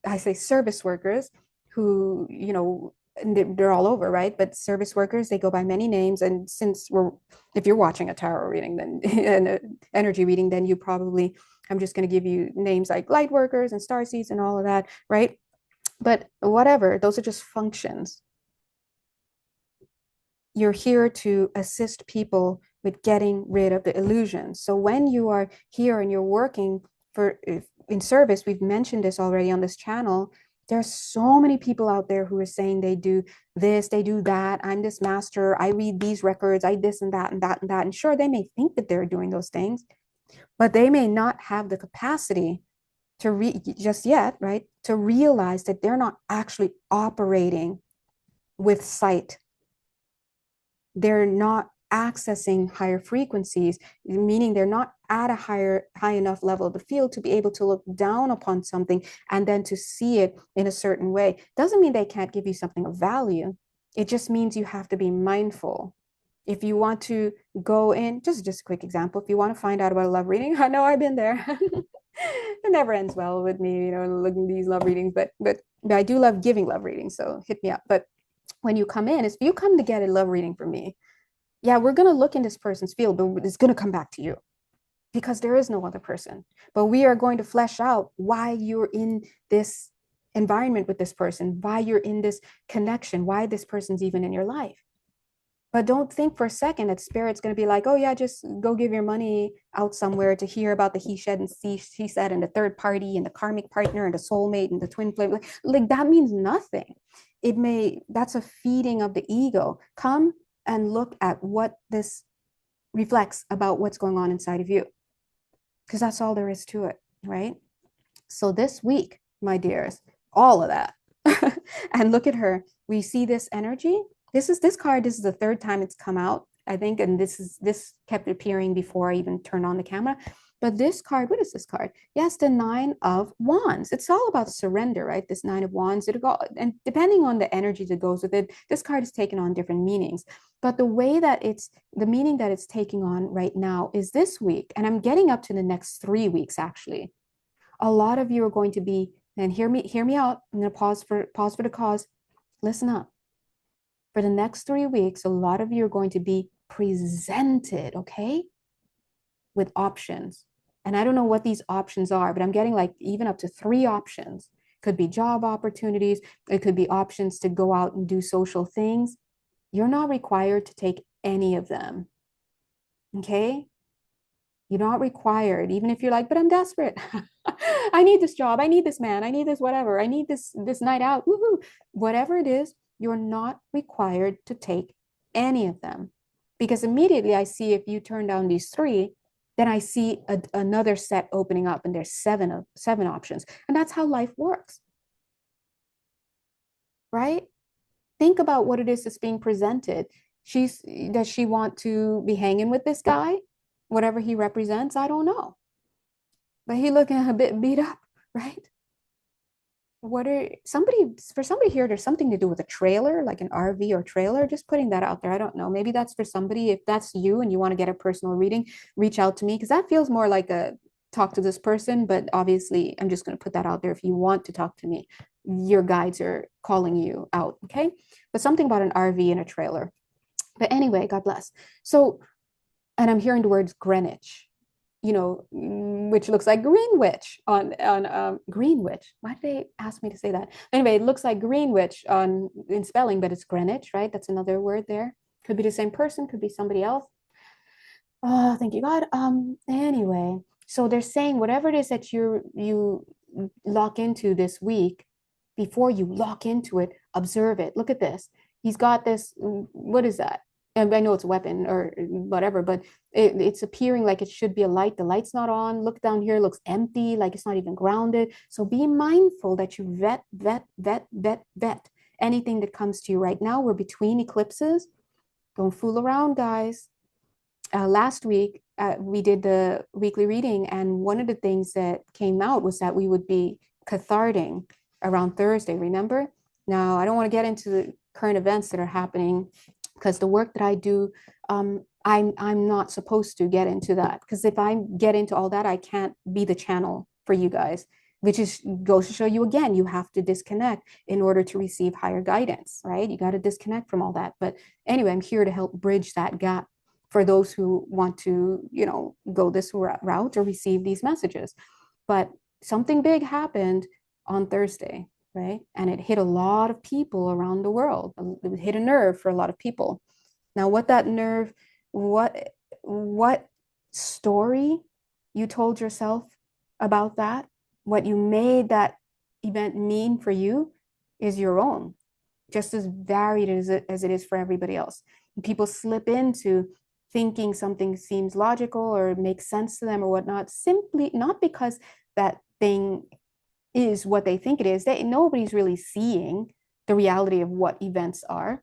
I say service workers who, they're all over, right? But service workers, they go by many names. And if you're watching a tarot reading, then and an energy reading, then I'm just going to give you names like light workers and star seeds and all of that, right? But whatever, those are just functions. You're here to assist people with getting rid of the illusions. So when you are here and you're working in service, we've mentioned this already on this channel, there's so many people out there who are saying they do this, they do that, I'm this master, I read these records, I this and that and that and that. And sure, they may think that they're doing those things, but they may not have the capacity just yet, right? To realize that they're not actually operating with sight. They're not accessing higher frequencies, meaning they're not at a high enough level of the field to be able to look down upon something and then to see it in a certain way. Doesn't mean they can't give you something of value. It just means you have to be mindful. If you want to go in, just a quick example, if you want to find out about a love reading, I know I've been there. It never ends well with me, looking at these love readings, but I do love giving love readings, so hit me up. But when you come in, if you come to get a love reading from me, yeah, we're going to look in this person's field, but it's going to come back to you because there is no other person. But we are going to flesh out why you're in this environment with this person, why you're in this connection, why this person's even in your life. But don't think for a second that spirit's going to be like, oh yeah, just go give your money out somewhere to hear about the he said and she said and the third party and the karmic partner and the soulmate and the twin flame. Like that means nothing. That's a feeding of the ego. Come and look at what this reflects about what's going on inside of you, because that's all there is to it, right? So this week, my dears, all of that. And look at her. We see this energy. This card. This is the third time it's come out, I think, and this kept appearing before I even turned on the camera. But this card, what is this card? Yes, the Nine of Wands. It's all about surrender, right? This Nine of Wands. And depending on the energy that goes with it, this card is taken on different meanings. But the meaning that it's taking on right now is this week, and I'm getting up to the next 3 weeks actually. A lot of you are going to be, and hear me out. I'm going to pause for the cause. Listen up. For the next 3 weeks, a lot of you are going to be presented, okay, with options. And I don't know what these options are, but I'm getting like even up to 3 options. Could be job opportunities. It could be options to go out and do social things. You're not required to take any of them. Okay? You're not required, even if you're like, but I'm desperate. I need this job. I need this man. I need this whatever. I need this night out. Woohoo. Whatever it is, you're not required to take any of them. Because immediately I see if you turn down these 3, then I see another set opening up and there's 7 options. And that's how life works. Right? Think about what it is that's being presented. Does she want to be hanging with this guy? Whatever he represents, I don't know. But he looking a bit beat up, right? For somebody here, there's something to do with a trailer, like an RV or trailer, just putting that out there. I don't know. Maybe that's for somebody. If that's you and you want to get a personal reading, reach out to me, because that feels more like a talk to this person. But obviously, I'm just going to put that out there. If you want to talk to me, your guides are calling you out, okay? But something about an RV and a trailer. But anyway, God bless. So, and I'm hearing the words Greenwich. which looks like Greenwich on Greenwich. Why did they ask me to say that? Anyway, it looks like Greenwich on in spelling, but it's Greenwich, right? That's another word there. Could be the same person, could be somebody else. Oh, thank you, God. Anyway, so they're saying whatever it is that you lock into this week, before you lock into it, observe it. Look at this. He's got this. What is that? And I know it's a weapon or whatever, but it's appearing like it should be a light. The light's not on. Look down here, it looks empty, like it's not even grounded. So be mindful that you vet anything that comes to you right now. We're between eclipses. Don't fool around, guys. Last week, we did the weekly reading, and one of the things that came out was that we would be cathartic around Thursday, remember? Now, I don't want to get into the current events that are happening because the work that I do, I'm not supposed to get into that, because if I get into all that, I can't be the channel for you guys, which is goes to show you again, you have to disconnect in order to receive higher guidance, right? You got to disconnect from all that. But anyway, I'm here to help bridge that gap for those who want to, go this route or receive these messages. But something big happened on Thursday, right? And it hit a lot of people around the world. It hit a nerve for a lot of people. Now, what that nerve, what story you told yourself about that, what you made that event mean for you is your own, just as varied as it is for everybody else. People slip into thinking something seems logical or makes sense to them or whatnot, simply not because that thing is what they think it is. Nobody's really seeing the reality of what events are,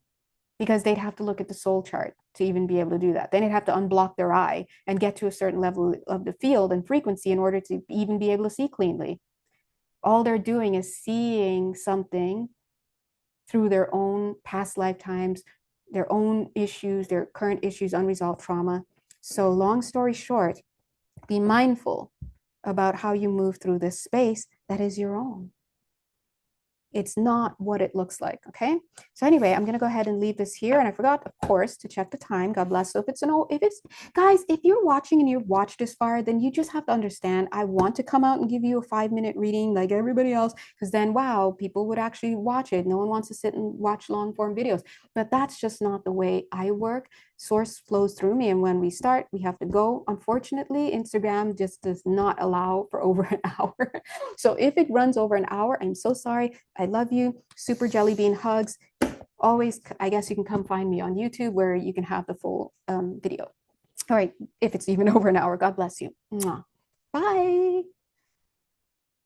because they'd have to look at the soul chart to even be able to do that. Then they'd have to unblock their eye and get to a certain level of the field and frequency in order to even be able to see cleanly. All they're doing is seeing something through their own past lifetimes, their own issues, their current issues, unresolved trauma. So long story short, be mindful about how you move through this space that is your own. It's not what it looks like, okay? So anyway, I'm gonna go ahead and leave this here. And I forgot, of course, to check the time. God bless. So guys, if you're watching and you've watched this far, then you just have to understand, I want to come out and give you a 5-minute reading like everybody else, because then, wow, people would actually watch it. No one wants to sit and watch long form videos, but that's just not the way I work. Source flows through me. And when we start, we have to go. Unfortunately, Instagram just does not allow for over an hour. So if it runs over an hour, I'm so sorry. I love you. Super jelly bean hugs. Always, I guess you can come find me on YouTube where you can have the full video. All right, if it's even over an hour, God bless you. Mwah. Bye.